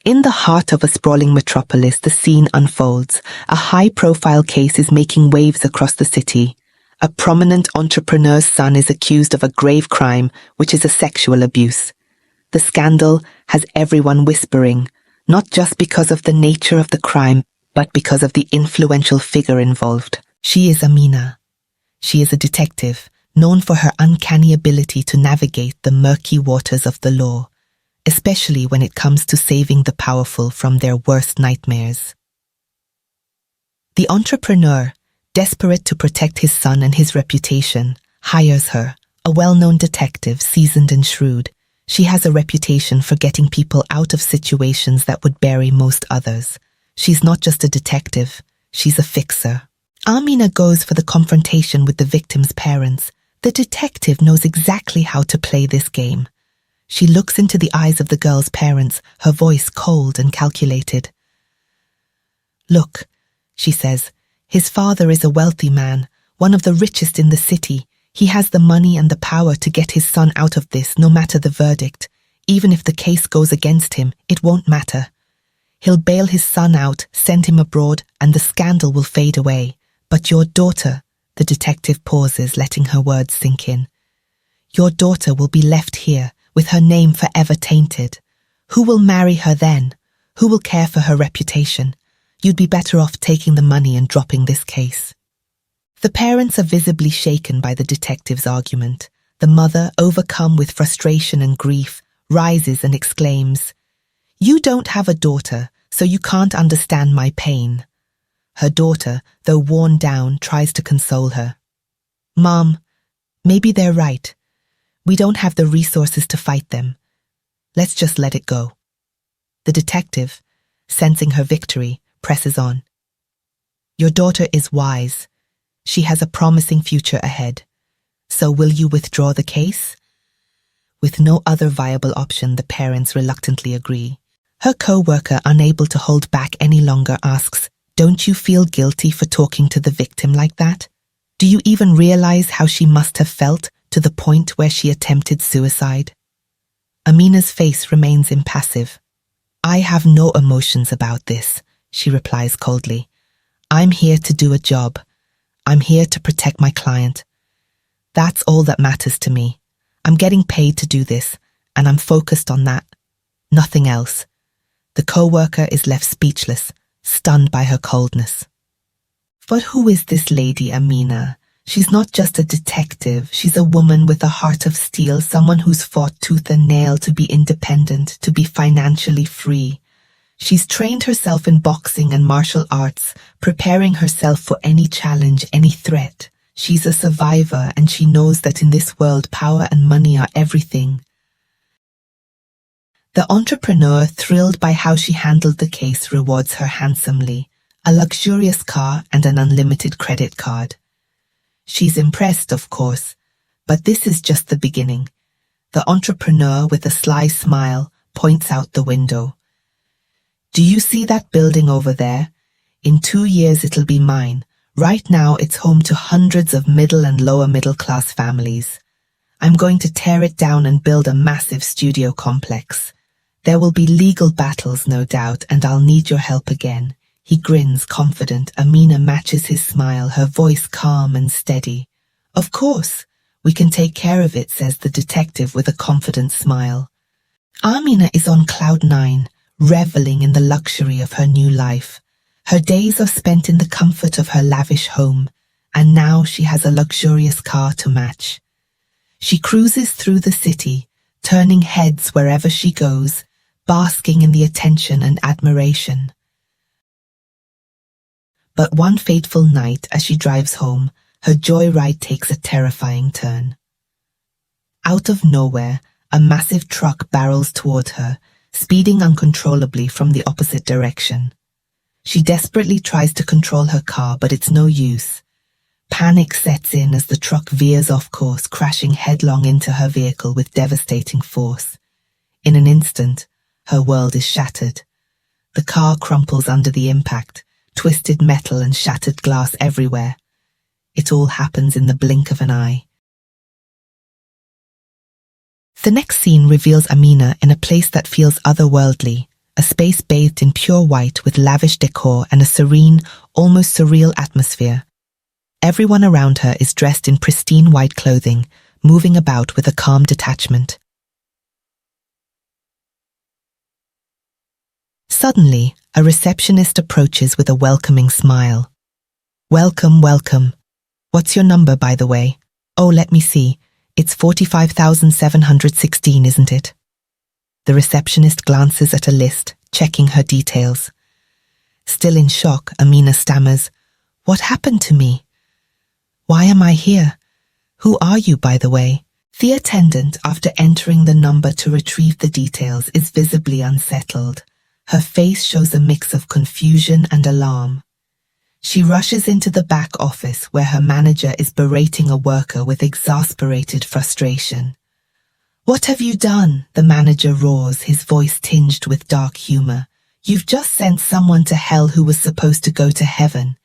In the heart of a sprawling metropolis, the scene unfolds. A high-profile case is making waves across the city. A prominent entrepreneur's son is accused of a grave crime, which is a sexual abuse. The scandal has everyone whispering, not just because of the nature of the crime, but because of the influential figure involved. She is Amina. She is a detective, known for her uncanny ability to navigate the murky waters of the law, especially when it comes to saving the powerful from their worst nightmares. The entrepreneur, desperate to protect his son and his reputation, hires her, a well-known detective, seasoned and shrewd. She has a reputation for getting people out of situations that would bury most others. She's not just a detective, she's a fixer. Amina goes for the confrontation with the victim's parents. The detective knows exactly how to play this game. She looks into the eyes of the girl's parents, her voice cold and calculated. "Look," she says, "his father is a wealthy man, one of the richest in the city. He has the money and the power to get his son out of this, no matter the verdict. Even if the case goes against him, it won't matter. He'll bail his son out, send him abroad, and the scandal will fade away. But your daughter," the detective pauses, letting her words sink in, "your daughter will be left here, with her name forever tainted. Who will marry her then? Who will care for her reputation? You'd be better off taking the money and dropping this case." The parents are visibly shaken by the detective's argument. The mother, overcome with frustration and grief, rises and exclaims, "You don't have a daughter, so you can't understand my pain." Her daughter, though worn down, tries to console her. "Mom, maybe they're right. We don't have the resources to fight them. Let's just let it go." The detective, sensing her victory, presses on. "Your daughter is wise. She has a promising future ahead. So will you withdraw the case?" With no other viable option, the parents reluctantly agree. Her co-worker, unable to hold back any longer, asks, "Don't you feel guilty for talking to the victim like that? Do you even realize how she must have felt to the point where she attempted suicide?" Amina's face remains impassive. "I have no emotions about this," she replies coldly. "I'm here to do a job. I'm here to protect my client. That's all that matters to me. I'm getting paid to do this, and I'm focused on that. Nothing else." The co-worker is left speechless, stunned by her coldness. But who is this lady Amina? She's not just a detective, she's a woman with a heart of steel, someone who's fought tooth and nail to be independent, to be financially free. She's trained herself in boxing and martial arts, preparing herself for any challenge, any threat. She's a survivor, and she knows that in this world, power and money are everything. The entrepreneur, thrilled by how she handled the case, rewards her handsomely, a luxurious car and an unlimited credit card. She's impressed, of course, but this is just the beginning. The entrepreneur, with a sly smile, points out the window. "Do you see that building over there? In 2 years it'll be mine. Right now it's home to hundreds of middle and lower middle class families. I'm going to tear it down and build a massive studio complex. There will be legal battles, no doubt, and I'll need your help again." He grins, confident. Amina matches his smile, her voice calm and steady. "Of course, we can take care of it," says the detective with a confident smile. Amina is on cloud 9, reveling in the luxury of her new life. Her days are spent in the comfort of her lavish home, and now she has a luxurious car to match. She cruises through the city, turning heads wherever she goes, basking in the attention and admiration. But one fateful night, as she drives home, her joyride takes a terrifying turn. Out of nowhere, a massive truck barrels toward her, speeding uncontrollably from the opposite direction. She desperately tries to control her car, but it's no use. Panic sets in as the truck veers off course, crashing headlong into her vehicle with devastating force. In an instant, her world is shattered. The car crumples under the impact, twisted metal and shattered glass everywhere. It all happens in the blink of an eye. The next scene reveals Amina in a place that feels otherworldly, a space bathed in pure white with lavish decor and a serene, almost surreal atmosphere. Everyone around her is dressed in pristine white clothing, moving about with a calm detachment. Suddenly, a receptionist approaches with a welcoming smile. "Welcome, welcome. What's your number, by the way? Oh, let me see. It's 45,716, isn't it?" The receptionist glances at a list, checking her details. Still in shock, Amina stammers, "What happened to me? Why am I here? Who are you, by the way?" The attendant, after entering the number to retrieve the details, is visibly unsettled. Her face shows a mix of confusion and alarm. She rushes into the back office where her manager is berating a worker with exasperated frustration. "What have you done?" the manager roars, his voice tinged with dark humor. "You've just sent someone to hell who was supposed to go to heaven.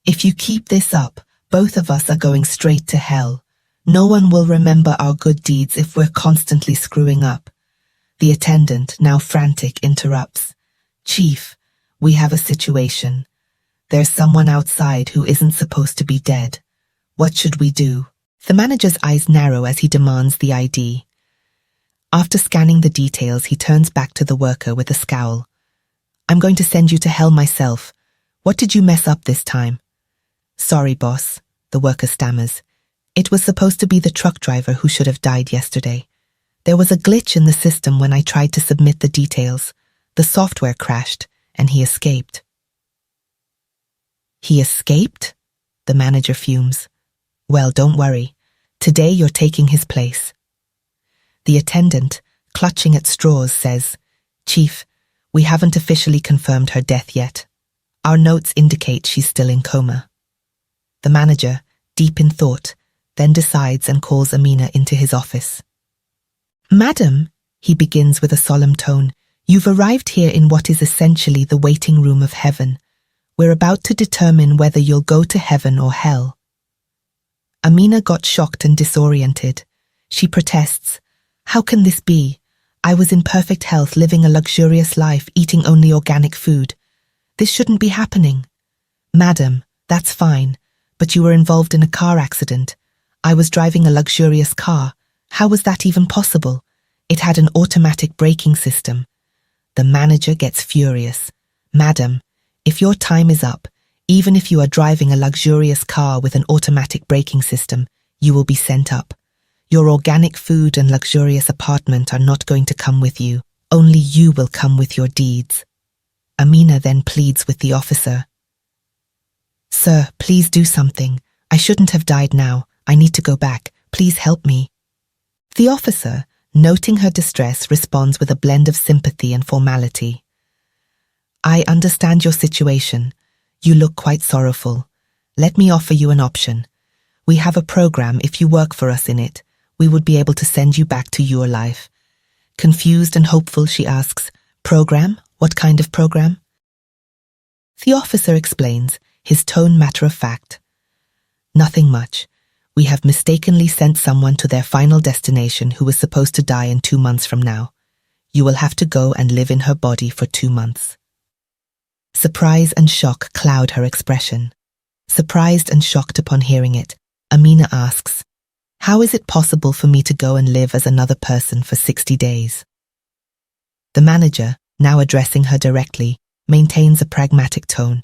If you keep this up, both of us are going straight to hell. No one will remember our good deeds if we're constantly screwing up." The attendant, now frantic, interrupts. "Chief, we have a situation. There's someone outside who isn't supposed to be dead. What should we do?" The manager's eyes narrow as he demands the ID. After scanning the details, he turns back to the worker with a scowl. "I'm going to send you to hell myself. What did you mess up this time?" "Sorry, boss," the worker stammers. "It was supposed to be the truck driver who should have died yesterday. There was a glitch in the system when I tried to submit the details. The software crashed, and he escaped." "He escaped?" The manager fumes. "Well, don't worry. Today you're taking his place." The attendant, clutching at straws, says, "Chief, we haven't officially confirmed her death yet. Our notes indicate she's still in coma." The manager, deep in thought, then decides and calls Amina into his office. "Madam," he begins with a solemn tone, "you've arrived here in what is essentially the waiting room of heaven. We're about to determine whether you'll go to heaven or hell." Amina got shocked and disoriented. She protests, "How can this be? I was in perfect health, living a luxurious life, eating only organic food. This shouldn't be happening." "Madam, that's fine, but you were involved in a car accident. I was driving a luxurious car. How was that even possible? It had an automatic braking system." The manager gets furious. "Madam, if your time is up, even if you are driving a luxurious car with an automatic braking system, you will be sent up. Your organic food and luxurious apartment are not going to come with you. Only you will come with your deeds." Amina then pleads with the officer. "Sir, please do something. I shouldn't have died now. I need to go back. Please help me." The officer, noting her distress, responds with a blend of sympathy and formality. "I understand your situation. You look quite sorrowful. Let me offer you an option. We have a program. If you work for us in it, we would be able to send you back to your life." Confused and hopeful, she asks, "Program? What kind of program?" The officer explains, his tone matter-of-fact. "Nothing much. We have mistakenly sent someone to their final destination who was supposed to die in 2 months from now. You will have to go and live in her body for 2 months." Surprise and shock cloud her expression. Surprised and shocked upon hearing it, Amina asks, "How is it possible for me to go and live as another person for 60 days?" The manager, now addressing her directly, maintains a pragmatic tone.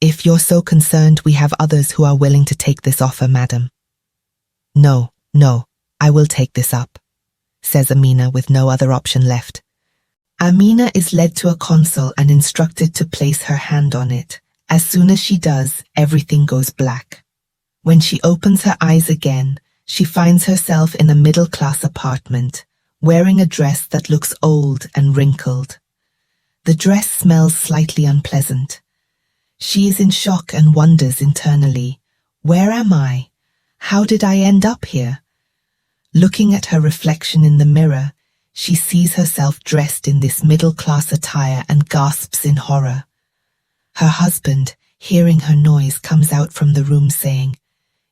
If you're so concerned, we have others who are willing to take this offer, madam." No, I will take this up," says Amina with no other option left. Amina is led to a console and instructed to place her hand on it. As soon as she does, everything goes black. When she opens her eyes again, she finds herself in a middle-class apartment, wearing a dress that looks old and wrinkled. The dress smells slightly unpleasant. She is in shock and wonders internally, "Where am I? How did I end up here?" Looking at her reflection in the mirror, she sees herself dressed in this middle-class attire and gasps in horror. Her husband, hearing her noise, comes out from the room saying,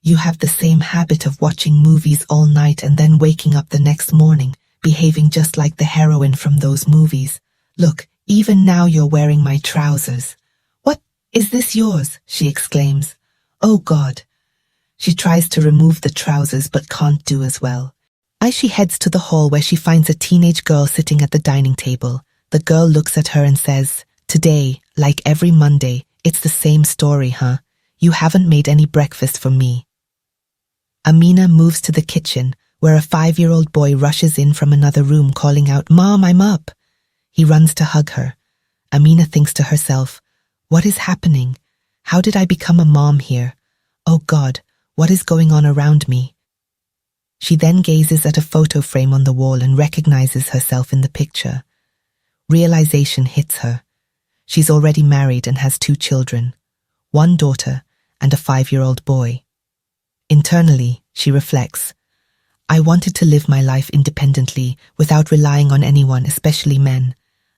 "You have the same habit of watching movies all night and then waking up the next morning. behaving just like the heroine from those movies. Look, even now you're wearing my trousers. What? Is this yours? She exclaims. Oh God. She tries to remove the trousers but can't do as well. As she heads to the hall where she finds a teenage girl sitting at the dining table, the girl looks at her and says, "Today, like every Monday, it's the same story, huh? You haven't made any breakfast for me." Amina moves to the kitchen, where a 5-year-old boy rushes in from another room calling out, "Mom, I'm up." He runs to hug her. Amina thinks to herself, what is happening? How did I become a mom here? Oh God, what is going on around me? She then gazes at a photo frame on the wall and recognizes herself in the picture. Realization hits her. She's already married and has 2 children, 1 daughter and a 5-year-old boy. Internally, she reflects, I wanted to live my life independently without relying on anyone, especially men.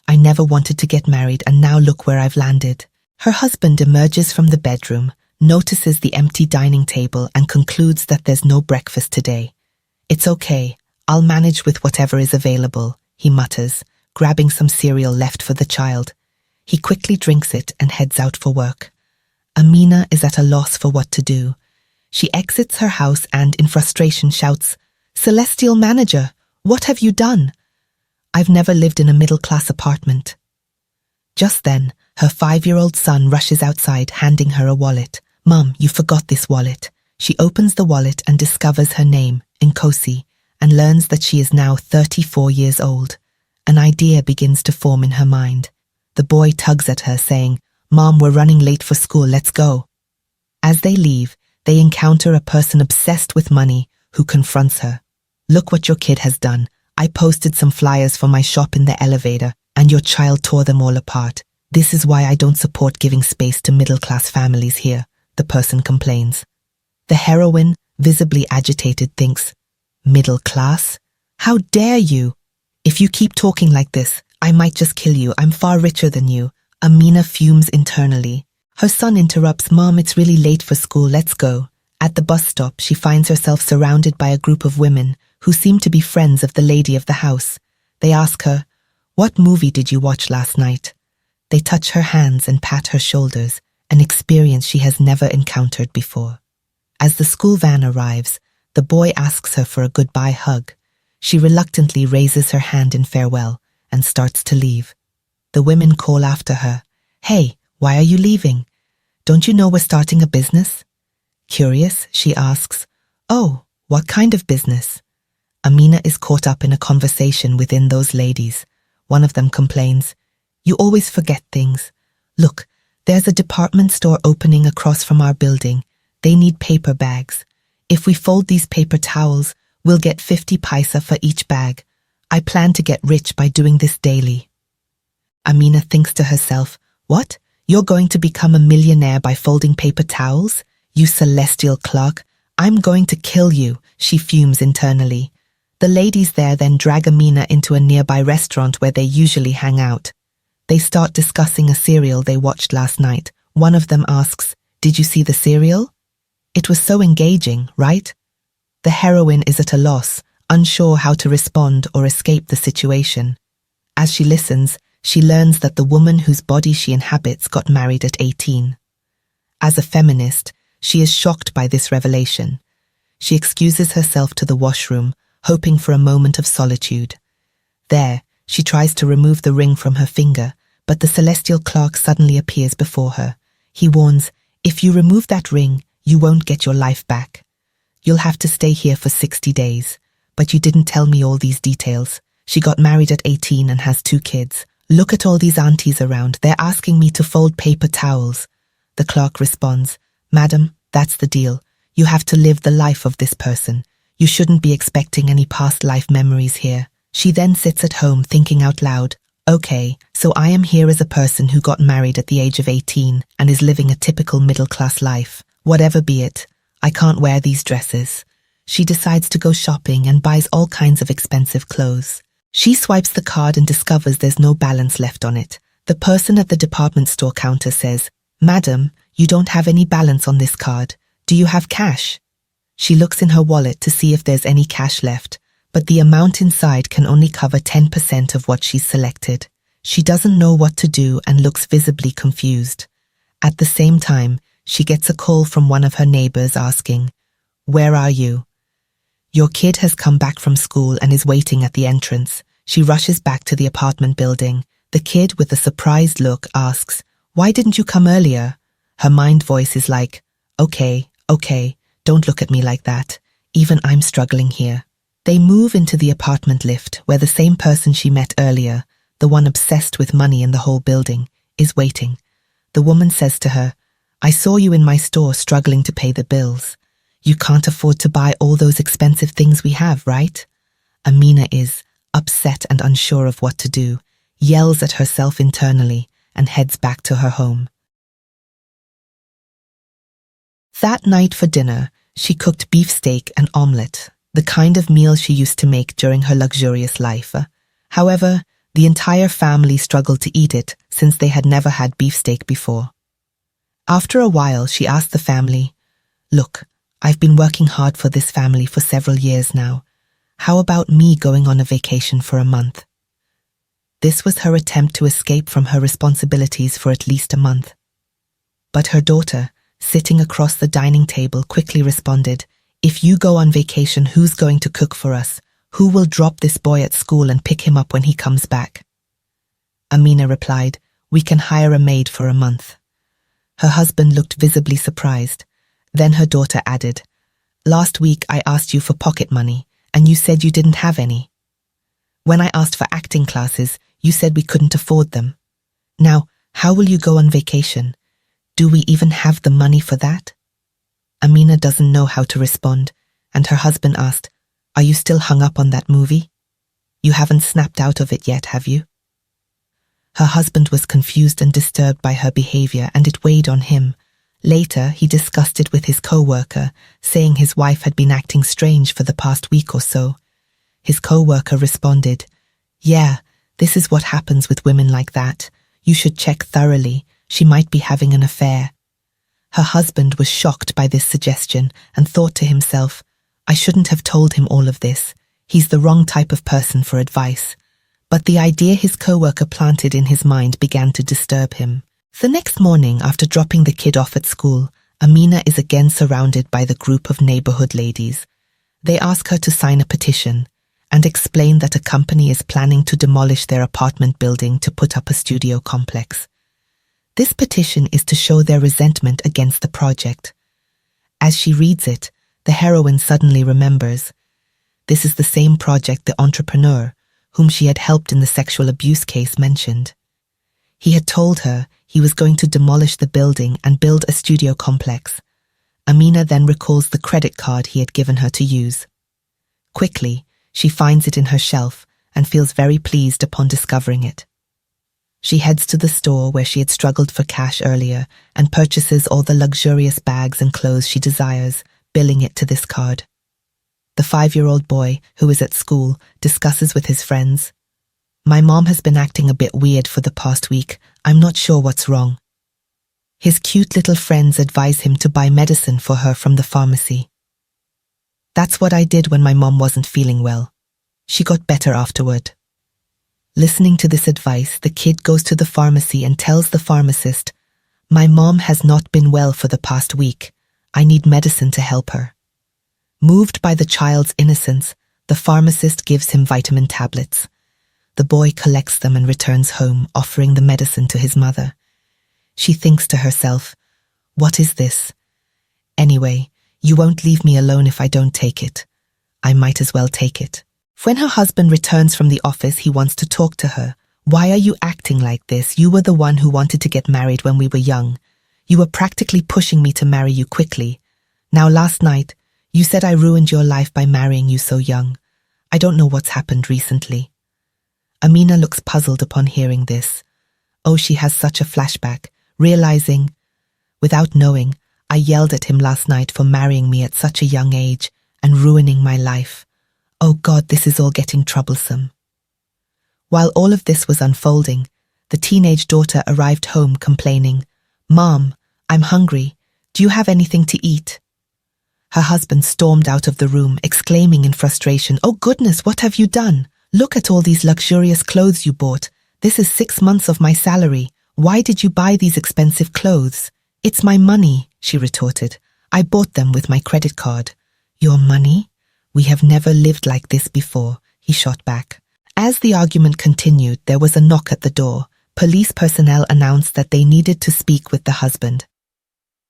I never wanted to get married and now look where I've landed. Her husband emerges from the bedroom, notices the empty dining table and concludes that there's no breakfast today. It's okay, I'll manage with whatever is available, he mutters, grabbing some cereal left for the child. He quickly drinks it and heads out for work. Amina is at a loss for what to do. She exits her house and, in frustration, shouts, "Celestial Manager, what have you done? I've never lived in a middle-class apartment." Just then, her 5-year-old son rushes outside, handing her a wallet. "Mum, you forgot this wallet." She opens the wallet and discovers her name, Nkosi, and learns that she is now 34 years old. An idea begins to form in her mind. The boy tugs at her, saying, "Mom, we're running late for school, let's go." As they leave, they encounter a person obsessed with money who confronts her. "Look what your kid has done. I posted some flyers for my shop in the elevator, and your child tore them all apart. This is why I don't support giving space to middle-class families here," the person complains. The heroine, visibly agitated, thinks, "Middle class? How dare you? If you keep talking like this, I might just kill you. I'm far richer than you." Amina fumes internally. Her son interrupts, "Mom, it's really late for school, let's go." At the bus stop, she finds herself surrounded by a group of women who seem to be friends of the lady of the house. They ask her, "What movie did you watch last night?" They touch her hands and pat her shoulders, an experience she has never encountered before. As the school van arrives, the boy asks her for a goodbye hug. She reluctantly raises her hand in farewell and starts to leave. The women call after her, "Hey, why are you leaving? Don't you know we're starting a business?" Curious, she asks, "Oh, what kind of business?" Amina is caught up in a conversation within those ladies. One of them complains, "You always forget things. Look, there's a department store opening across from our building. They need paper bags. If we fold these paper towels, we'll get 50 paisa for each bag. I plan to get rich by doing this daily." Amina thinks to herself, "What? You're going to become a millionaire by folding paper towels? You celestial clerk, I'm going to kill you," she fumes internally. The ladies there then drag Amina into a nearby restaurant where they usually hang out. They start discussing a serial they watched last night. One of them asks, "Did you see the serial? It was so engaging, right?" The heroine is at a loss, unsure how to respond or escape the situation. As she listens, she learns that the woman whose body she inhabits got married at 18. As a feminist, she is shocked by this revelation. She excuses herself to the washroom, hoping for a moment of solitude. There, she tries to remove the ring from her finger, but the celestial clerk suddenly appears before her. He warns, "If you remove that ring, you won't get your life back. You'll have to stay here for 60 days. But you didn't tell me all these details. She got married at 18 and has 2 kids. Look at all these aunties around. They're asking me to fold paper towels." The clerk responds, "Madam, that's the deal. You have to live the life of this person. You shouldn't be expecting any past life memories here." She then sits at home thinking out loud, "Okay, so I am here as a person who got married at the age of 18 and is living a typical middle-class life. Whatever be it, I can't wear these dresses." She decides to go shopping and buys all kinds of expensive clothes. She swipes the card and discovers there's no balance left on it. The person at the department store counter says, "Madam, you don't have any balance on this card. Do you have cash?" She looks in her wallet to see if there's any cash left, but the amount inside can only cover 10% of what she's selected. She doesn't know what to do and looks visibly confused. At the same time, she gets a call from one of her neighbors asking, "Where are you?" "Your kid has come back from school and is waiting at the entrance." She rushes back to the apartment building. The kid, with a surprised look, asks, "Why didn't you come earlier?" Her mind voice is like, okay, don't look at me like that. Even I'm struggling here." They move into the apartment lift where the same person she met earlier, the one obsessed with money in the whole building, is waiting. The woman says to her, "I saw you in my store struggling to pay the bills. You can't afford to buy all those expensive things we have, right?" Amina is upset and unsure of what to do, yells at herself internally, and heads back to her home. That night for dinner, she cooked beefsteak and omelette, the kind of meal she used to make during her luxurious life. However, the entire family struggled to eat it since they had never had beefsteak before. After a while, she asked the family, "Look, I've been working hard for this family for several years now. How about me going on a vacation for a month?" This was her attempt to escape from her responsibilities for at least a month. But her daughter, sitting across the dining table, quickly responded, "If you go on vacation, who's going to cook for us? Who will drop this boy at school and pick him up when he comes back?" Amina replied, "We can hire a maid for a month." Her husband looked visibly surprised. Then her daughter added, "Last week I asked you for pocket money, and you said you didn't have any. When I asked for acting classes, you said we couldn't afford them. Now, how will you go on vacation? Do we even have the money for that?" Amina doesn't know how to respond, and her husband asked, "Are you still hung up on that movie? You haven't snapped out of it yet, have you?" Her husband was confused and disturbed by her behavior, and it weighed on him. Later, he discussed it with his co-worker, saying his wife had been acting strange for the past week or so. His co-worker responded, "Yeah, this is what happens with women like that. You should check thoroughly. She might be having an affair." Her husband was shocked by this suggestion and thought to himself, "I shouldn't have told him all of this. He's the wrong type of person for advice." But the idea his co-worker planted in his mind began to disturb him. The next morning, after dropping the kid off at school, Amina is again surrounded by the group of neighborhood ladies. They ask her to sign a petition and explain that a company is planning to demolish their apartment building to put up a studio complex. This petition is to show their resentment against the project. As she reads it, the heroine suddenly remembers. This is the same project the entrepreneur, whom she had helped in the sexual abuse case, mentioned. He had told her he was going to demolish the building and build a studio complex. Amina then recalls the credit card he had given her to use. Quickly, she finds it in her shelf and feels very pleased upon discovering it. She heads to the store where she had struggled for cash earlier and purchases all the luxurious bags and clothes she desires, billing it to this card. The 5-year-old boy, who is at school, discusses with his friends, "My mom has been acting a bit weird for the past week. I'm not sure what's wrong." His cute little friends advise him to buy medicine for her from the pharmacy. "That's what I did when my mom wasn't feeling well. She got better afterward." Listening to this advice, the kid goes to the pharmacy and tells the pharmacist, "My mom has not been well for the past week. I need medicine to help her." Moved by the child's innocence, the pharmacist gives him vitamin tablets. The boy collects them and returns home, offering the medicine to his mother. She thinks to herself, "What is this? Anyway, you won't leave me alone if I don't take it. I might as well take it." When her husband returns from the office, he wants to talk to her. "Why are you acting like this? You were the one who wanted to get married when we were young. You were practically pushing me to marry you quickly. Now last night, you said I ruined your life by marrying you so young. I don't know what's happened recently." Amina looks puzzled upon hearing this. Oh, she has such a flashback, realizing, "Without knowing, I yelled at him last night for marrying me at such a young age and ruining my life. Oh God, this is all getting troublesome." While all of this was unfolding, the teenage daughter arrived home complaining, "Mom, I'm hungry. Do you have anything to eat?" Her husband stormed out of the room, exclaiming in frustration, "Oh goodness, what have you done? Look at all these luxurious clothes you bought. This is 6 months of my salary. Why did you buy these expensive clothes?" "It's my money," she retorted. "I bought them with my credit card." "Your money? We have never lived like this before," he shot back. As the argument continued, there was a knock at the door. Police personnel announced that they needed to speak with the husband.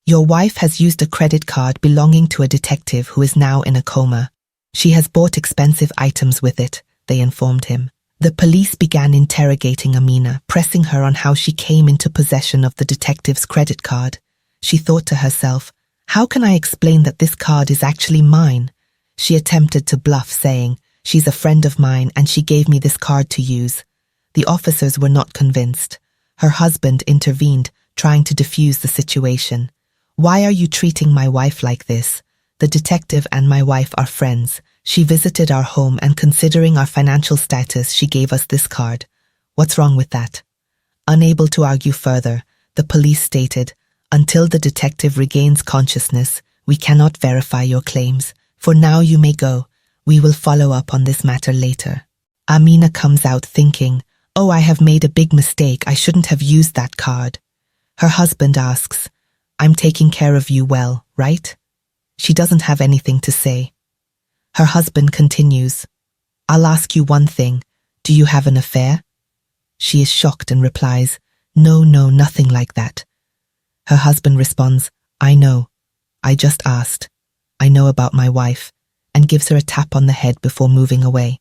"Your wife has used a credit card belonging to a detective who is now in a coma. She has bought expensive items with it," they informed him. The police began interrogating Amina, pressing her on how she came into possession of the detective's credit card. She thought to herself, "How can I explain that this card is actually mine?" She attempted to bluff, saying, "She's a friend of mine and she gave me this card to use." The officers were not convinced. Her husband intervened, trying to defuse the situation. "Why are you treating my wife like this? The detective and my wife are friends. She visited our home and considering our financial status, she gave us this card. What's wrong with that?" Unable to argue further, the police stated, "Until the detective regains consciousness, we cannot verify your claims. For now you may go. We will follow up on this matter later." Amina comes out thinking, "Oh, I have made a big mistake. I shouldn't have used that card." Her husband asks, "I'm taking care of you well, right?" She doesn't have anything to say. Her husband continues, "I'll ask you one thing. Do you have an affair?" She is shocked and replies, No, nothing like that." Her husband responds, "I know. I just asked. I know about my wife," and gives her a tap on the head before moving away.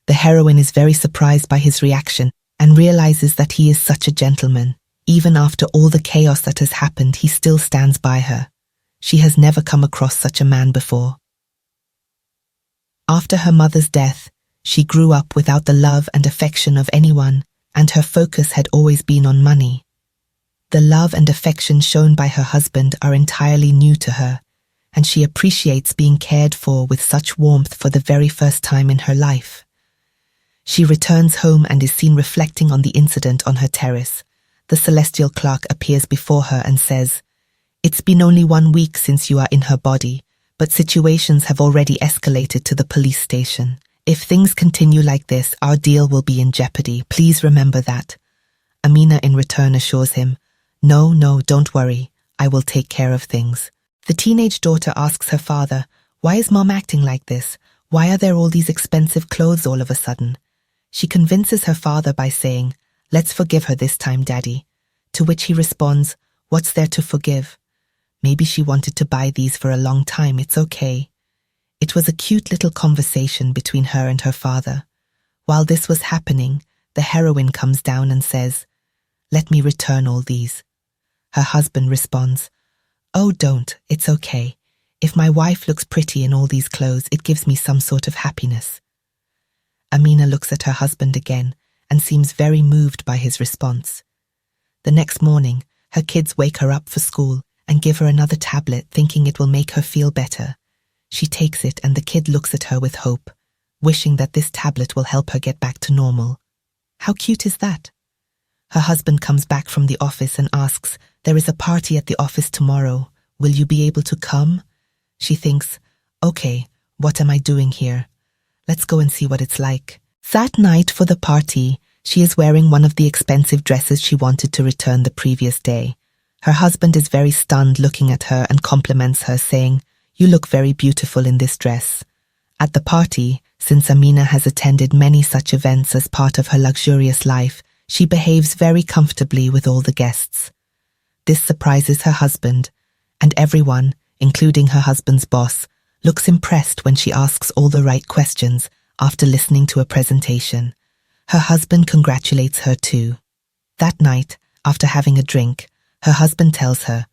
The heroine is very surprised by his reaction and realizes that he is such a gentleman. Even after all the chaos that has happened, he still stands by her. She has never come across such a man before. After her mother's death, she grew up without the love and affection of anyone, and her focus had always been on money. The love and affection shown by her husband are entirely new to her, and she appreciates being cared for with such warmth for the very first time in her life. She returns home and is seen reflecting on the incident on her terrace. The celestial clerk appears before her and says, "It's been only 1 week since you are in her body, but situations have already escalated to the police station. If things continue like this, our deal will be in jeopardy. Please remember that." Amina in return assures him, No, don't worry. I will take care of things." The teenage daughter asks her father, "Why is Mom acting like this? Why are there all these expensive clothes all of a sudden?" She convinces her father by saying, "Let's forgive her this time, Daddy." To which he responds, "What's there to forgive? Maybe she wanted to buy these for a long time, it's okay." It was a cute little conversation between her and her father. While this was happening, the heroine comes down and says, "Let me return all these." Her husband responds, "Oh, don't, it's okay. If my wife looks pretty in all these clothes, it gives me some sort of happiness." Amina looks at her husband again and seems very moved by his response. The next morning, her kids wake her up for school and give her another tablet, thinking it will make her feel better. She takes it and the kid looks at her with hope, wishing that this tablet will help her get back to normal. How cute is that? Her husband comes back from the office and asks, "There is a party at the office tomorrow. Will you be able to come?" She thinks, "Okay, what am I doing here? Let's go and see what it's like." That night for the party, she is wearing one of the expensive dresses she wanted to return the previous day. Her husband is very stunned looking at her and compliments her, saying, "You look very beautiful in this dress." At the party, since Amina has attended many such events as part of her luxurious life, she behaves very comfortably with all the guests. This surprises her husband, and everyone, including her husband's boss, looks impressed when she asks all the right questions after listening to a presentation. Her husband congratulates her too. That night, after having a drink, her husband tells her,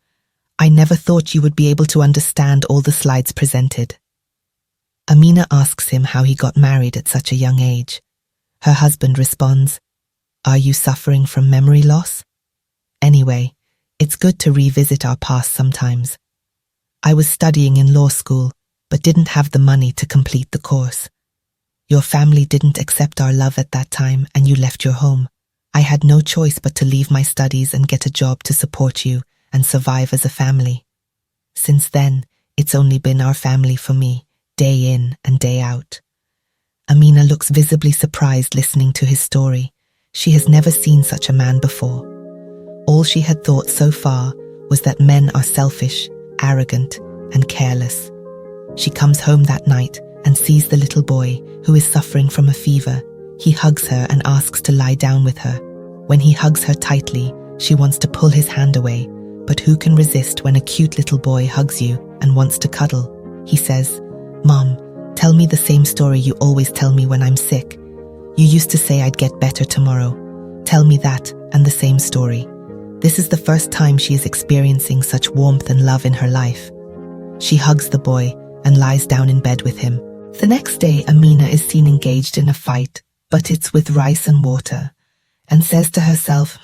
"I never thought you would be able to understand all the slides presented." Amina asks him how he got married at such a young age. Her husband responds, "Are you suffering from memory loss? Anyway, it's good to revisit our past sometimes. I was studying in law school, but didn't have the money to complete the course. Your family didn't accept our love at that time and you left your home. I had no choice but to leave my studies and get a job to support you and survive as a family. Since then, It's only been our family for me, day in and day out. Amina looks visibly surprised listening to his story. She has never seen such a man before. All she had thought so far was that men are selfish, arrogant, and careless. She comes home that night and sees the little boy, who is suffering from a fever. He hugs her and asks to lie down with her. When he hugs her tightly, she wants to pull his hand away, but who can resist when a cute little boy hugs you and wants to cuddle? He says, "Mom, tell me the same story you always tell me when I'm sick. You used to say I'd get better tomorrow. Tell me that and the same story." This is the first time she is experiencing such warmth and love in her life. She hugs the boy and lies down in bed with him. The next day, Amina is seen engaged in a fight, but it's with rice and water, and says to herself,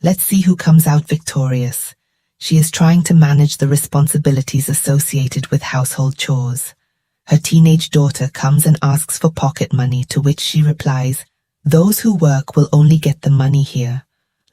let's see who comes out victorious. She is trying to manage the responsibilities associated with household chores. Her teenage daughter comes and asks for pocket money, to which she replies, "Those who work will only get the money here.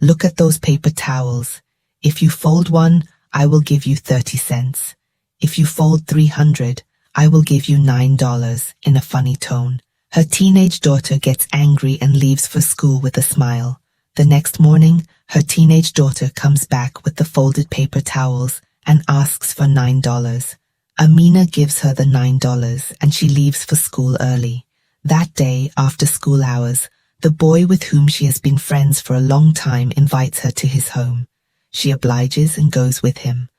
Look at those paper towels. If you fold one, I will give you 30 cents. If you fold 300, I will give you $9, in a funny tone. Her teenage daughter gets angry and leaves for school with a smile. The next morning, her teenage daughter comes back with the folded paper towels and asks for $9. Amina gives her the $9 and she leaves for school early. That day, after school hours, the boy with whom she has been friends for a long time invites her to his home. She obliges and goes with him.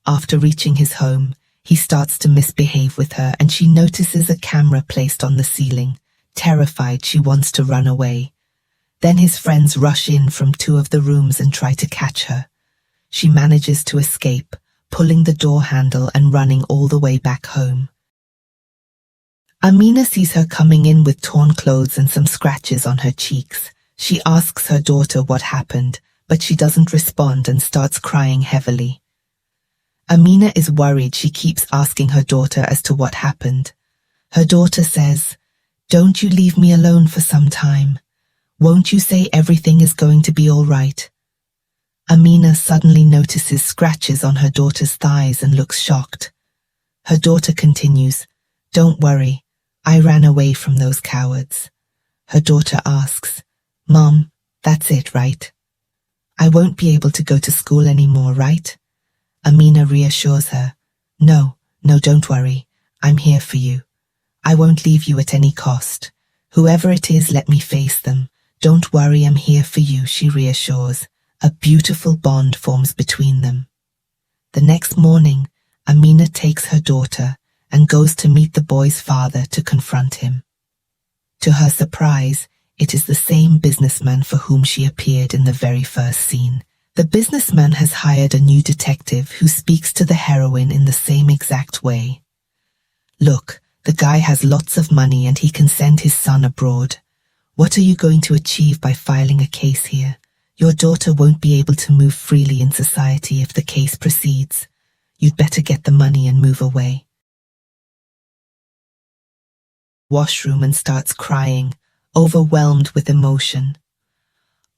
After reaching his home, he starts to misbehave with her and she notices a camera placed on the ceiling. Terrified, she wants to run away. Then his friends rush in from 2 of the rooms and try to catch her. She manages to escape, pulling the door handle and running all the way back home. Amina sees her coming in with torn clothes and some scratches on her cheeks. She asks her daughter what happened, but she doesn't respond and starts crying heavily. Amina is worried. She keeps asking her daughter as to what happened. Her daughter says, "Don't you leave me alone for some time. Won't you say everything is going to be all right?" Amina suddenly notices scratches on her daughter's thighs and looks shocked. Her daughter continues, "Don't worry, I ran away from those cowards." Her daughter asks, "Mom, that's it, right? I won't be able to go to school anymore, right?" Amina reassures her, No, don't worry. I'm here for you. I won't leave you at any cost. Whoever it is, let me face them. Don't worry, I'm here for you," she reassures. A beautiful bond forms between them. The next morning, Amina takes her daughter and goes to meet the boy's father to confront him. To her surprise, it is the same businessman for whom she appeared in the very first scene. The businessman has hired a new detective who speaks to the heroine in the same exact way. "Look, the guy has lots of money and he can send his son abroad. What are you going to achieve by filing a case here? Your daughter won't be able to move freely in society if the case proceeds. You'd better get the money and move away." Washroom and starts crying, overwhelmed with emotion.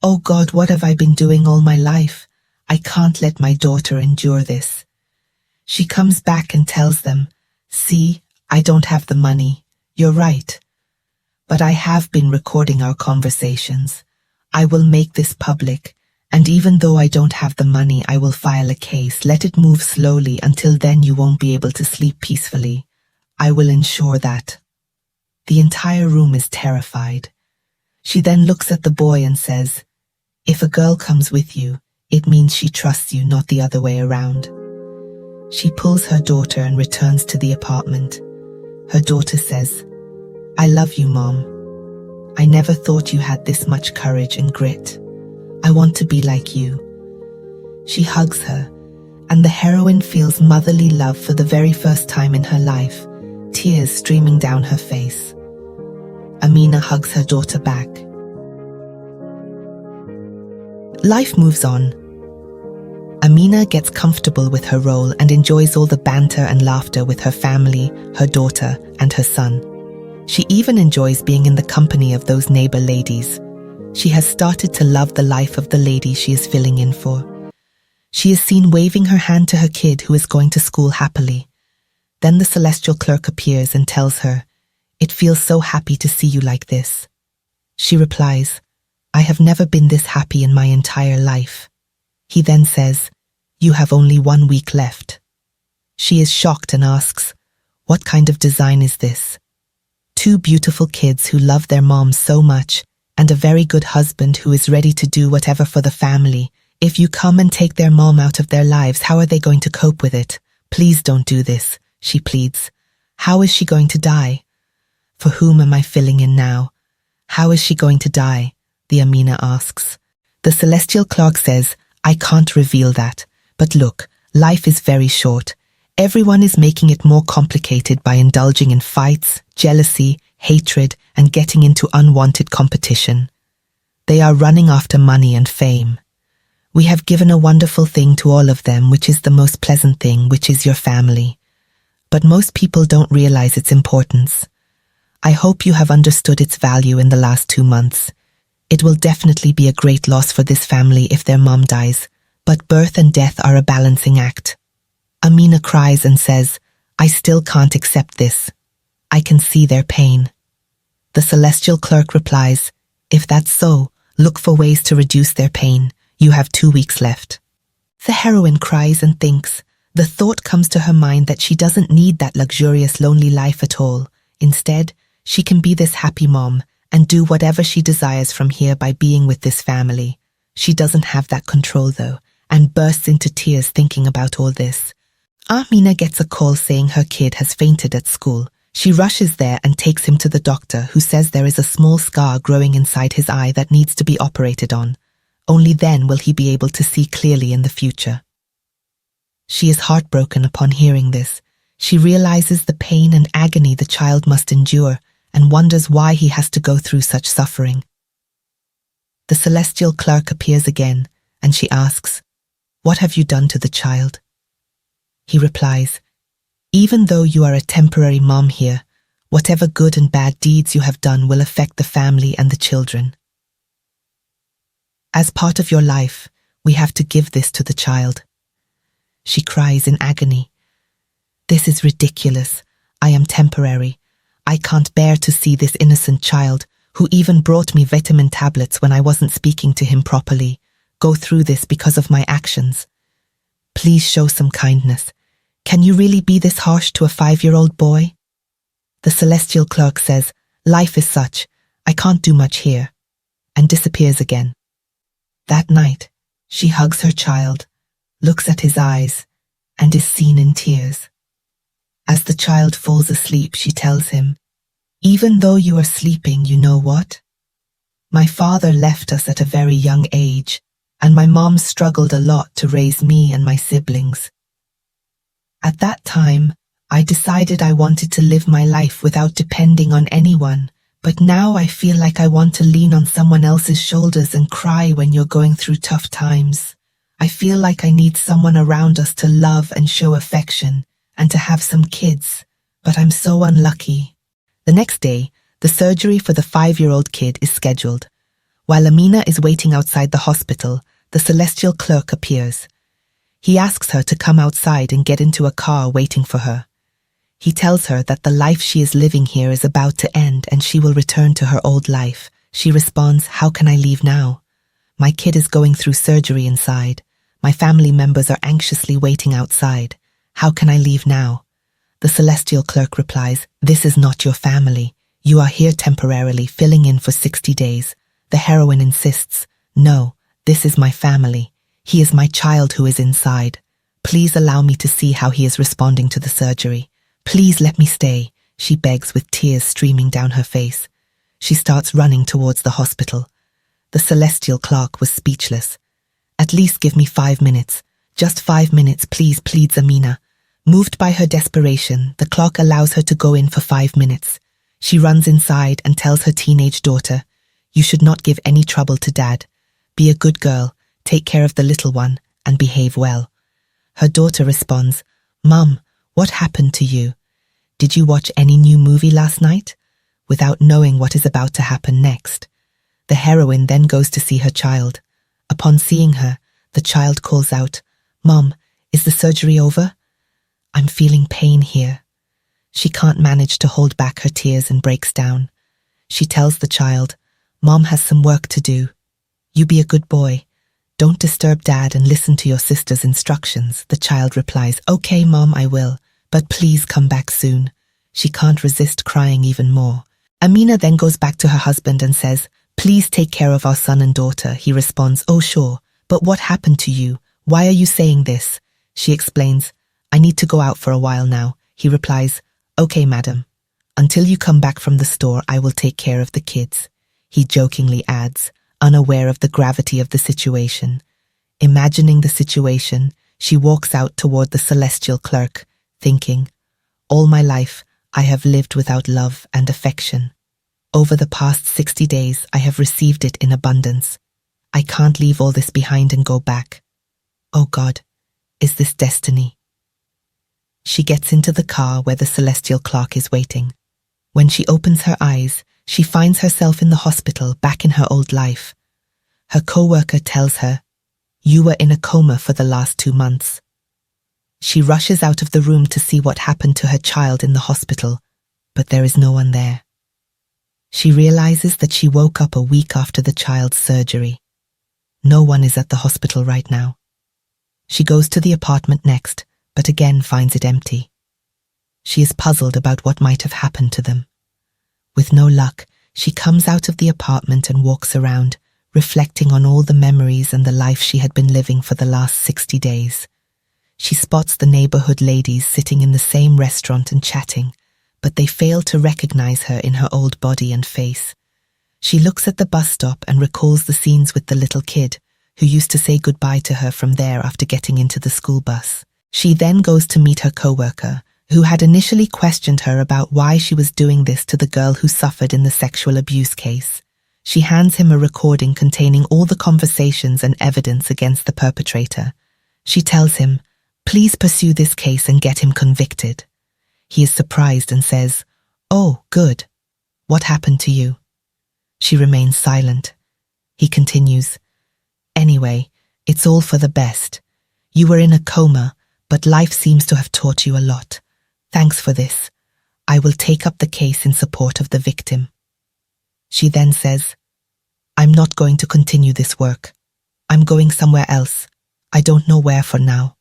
"Oh God, what have I been doing all my life? I can't let my daughter endure this." She comes back and tells them, "See, I don't have the money. You're right. But I have been recording our conversations. I will make this public, and even though I don't have the money, I will file a case. Let it move slowly. Until then you won't be able to sleep peacefully. I will ensure that." The entire room is terrified. She then looks at the boy and says, "If a girl comes with you, it means she trusts you, not the other way around." She pulls her daughter and returns to the apartment. Her daughter says, "I love you, Mom. I never thought you had this much courage and grit. I want to be like you." She hugs her, and the heroine feels motherly love for the very first time in her life, tears streaming down her face. Amina hugs her daughter back. Life moves on. Amina gets comfortable with her role and enjoys all the banter and laughter with her family, her daughter, and her son. She even enjoys being in the company of those neighbor ladies. She has started to love the life of the lady she is filling in for. She is seen waving her hand to her kid who is going to school happily. Then the celestial clerk appears and tells her, "It feels so happy to see you like this." She replies, "I have never been this happy in my entire life." He then says, "You have only 1 week left." She is shocked and asks, "What kind of design is this?" 2 beautiful kids who love their mom so much, and a very good husband who is ready to do whatever for the family. If you come and take their mom out of their lives, how are they going to cope with it? Please don't do this, she pleads. How is she going to die? For whom am I filling in now? How is she going to die? The Amina asks. The celestial clerk says, "I can't reveal that. But look, life is very short. Everyone is making it more complicated by indulging in fights, jealousy, hatred, and getting into unwanted competition. They are running after money and fame. We have given a wonderful thing to all of them, which is the most pleasant thing, which is your family. But most people don't realize its importance. I hope you have understood its value in the last 2 months. It will definitely be a great loss for this family if their mom dies, but birth and death are a balancing act." Amina cries and says, "I still can't accept this. I can see their pain." The celestial clerk replies, "If that's so, look for ways to reduce their pain. You have 2 weeks left." The heroine cries and thinks. The thought comes to her mind that she doesn't need that luxurious, lonely life at all. Instead, she can be this happy mom and do whatever she desires from here by being with this family. She doesn't have that control though, and bursts into tears thinking about all this. Amina gets a call saying her kid has fainted at school. She rushes there and takes him to the doctor, who says there is a small scar growing inside his eye that needs to be operated on. Only then will he be able to see clearly in the future. She is heartbroken upon hearing this. She realizes the pain and agony the child must endure and wonders why he has to go through such suffering. The celestial clerk appears again and she asks, "What have you done to the child?" He replies, "Even though you are a temporary mom here, whatever good and bad deeds you have done will affect the family and the children. As part of your life, we have to give this to the child." She cries in agony. "This is ridiculous. I am temporary. I can't bear to see this innocent child, who even brought me vitamin tablets when I wasn't speaking to him properly, go through this because of my actions. Please show some kindness. Can you really be this harsh to a 5-year-old boy?" The celestial clerk says, "Life is such. I can't do much here," and disappears again. That night, she hugs her child, looks at his eyes, and is seen in tears. As the child falls asleep, she tells him, "Even though you are sleeping, you know what? My father left us at a very young age, and my mom struggled a lot to raise me and my siblings. At that time, I decided I wanted to live my life without depending on anyone, but now I feel like I want to lean on someone else's shoulders and cry when you're going through tough times. I feel like I need someone around us to love and show affection, and to have some kids, but I'm so unlucky." The next day, the surgery for the 5-year-old kid is scheduled. While Amina is waiting outside the hospital, the celestial clerk appears. He asks her to come outside and get into a car waiting for her. He tells her that the life she is living here is about to end and she will return to her old life. She responds, "How can I leave now? My kid is going through surgery inside. My family members are anxiously waiting outside. How can I leave now?" The celestial clerk replies, "This is not your family. You are here temporarily, filling in for 60 days. The heroine insists, "No, this is my family. He is my child who is inside. Please allow me to see how he is responding to the surgery. Please let me stay," she begs with tears streaming down her face. She starts running towards the hospital. The celestial clerk was speechless. "At least give me 5 minutes. Just 5 minutes, please," pleads Amina. Moved by her desperation, the clerk allows her to go in for 5 minutes. She runs inside and tells her teenage daughter, "You should not give any trouble to Dad. Be a good girl, take care of the little one, and behave well." Her daughter responds, "Mum, what happened to you? Did you watch any new movie last night?" without knowing what is about to happen next. The heroine then goes to see her child. Upon seeing her, the child calls out, "Mom, is the surgery over? I'm feeling pain here." She can't manage to hold back her tears and breaks down. She tells the child, "Mom has some work to do. You be a good boy. Don't disturb Dad and listen to your sister's instructions." The child replies, "Okay, Mom, I will, but please come back soon." She can't resist crying even more. Amina then goes back to her husband and says, "Please take care of our son and daughter." He responds, "Oh sure, but what happened to you? Why are you saying this?" She explains, "I need to go out for a while now." He replies, "Okay, madam. Until you come back from the store, I will take care of the kids." He jokingly adds, unaware of the gravity of the situation. Imagining the situation, she walks out toward the celestial clerk, thinking, "All my life, I have lived without love and affection. Over the past 60 days, I have received it in abundance. I can't leave all this behind and go back. Oh God, is this destiny?" She gets into the car where the celestial clerk is waiting. When she opens her eyes, she finds herself in the hospital, back in her old life. Her co-worker tells her, "You were in a coma for the last 2 months." She rushes out of the room to see what happened to her child in the hospital, but there is no one there. She realizes that she woke up a week after the child's surgery. No one is at the hospital right now. She goes to the apartment next, but again finds it empty. She is puzzled about what might have happened to them. With no luck, she comes out of the apartment and walks around, reflecting on all the memories and the life she had been living for the last 60 days. She spots the neighborhood ladies sitting in the same restaurant and chatting, but they fail to recognize her in her old body and face. She looks at the bus stop and recalls the scenes with the little kid, who used to say goodbye to her from there after getting into the school bus. She then goes to meet her co-worker, who had initially questioned her about why she was doing this to the girl who suffered in the sexual abuse case. She hands him a recording containing all the conversations and evidence against the perpetrator. She tells him, "Please pursue this case and get him convicted." He is surprised and says, "Oh, good. What happened to you?" She remains silent. He continues, "Anyway, it's all for the best. You were in a coma, but life seems to have taught you a lot. Thanks for this. I will take up the case in support of the victim." She then says, "I'm not going to continue this work. I'm going somewhere else. I don't know where for now."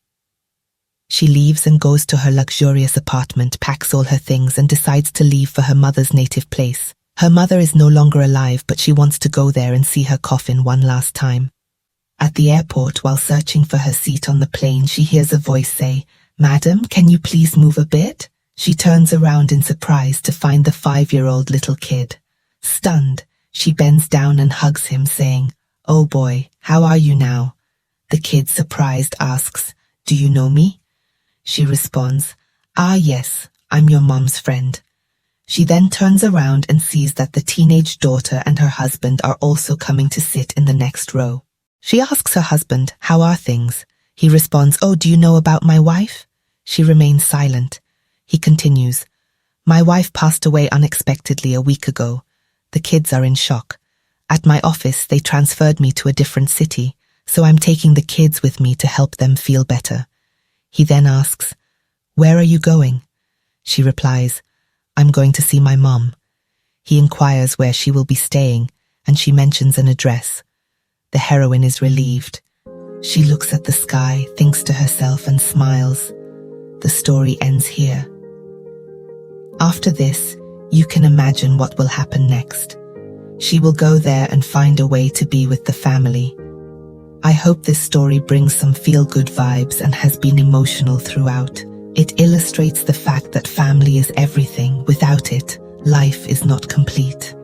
She leaves and goes to her luxurious apartment, packs all her things and decides to leave for her mother's native place. Her mother is no longer alive, but she wants to go there and see her coffin one last time. At the airport, while searching for her seat on the plane, she hears a voice say, "Madam, can you please move a bit?" She turns around in surprise to find the 5-year-old little kid. Stunned, she bends down and hugs him, saying, "Oh boy, how are you now?" The kid, surprised, asks, "Do you know me?" She responds, "Ah yes, I'm your mom's friend." She then turns around and sees that the teenage daughter and her husband are also coming to sit in the next row. She asks her husband, "How are things?" He responds, "Oh, do you know about my wife?" She remains silent. He continues, "My wife passed away unexpectedly a week ago. The kids are in shock. At my office, they transferred me to a different city, so I'm taking the kids with me to help them feel better." He then asks, "Where are you going?" She replies, "I'm going to see my mom." He inquires where she will be staying, and she mentions an address. The heroine is relieved. She looks at the sky, thinks to herself, and smiles. The story ends here. After this, you can imagine what will happen next. She will go there and find a way to be with the family. I hope this story brings some feel-good vibes and has been emotional throughout. It illustrates the fact that family is everything. Without it, life is not complete.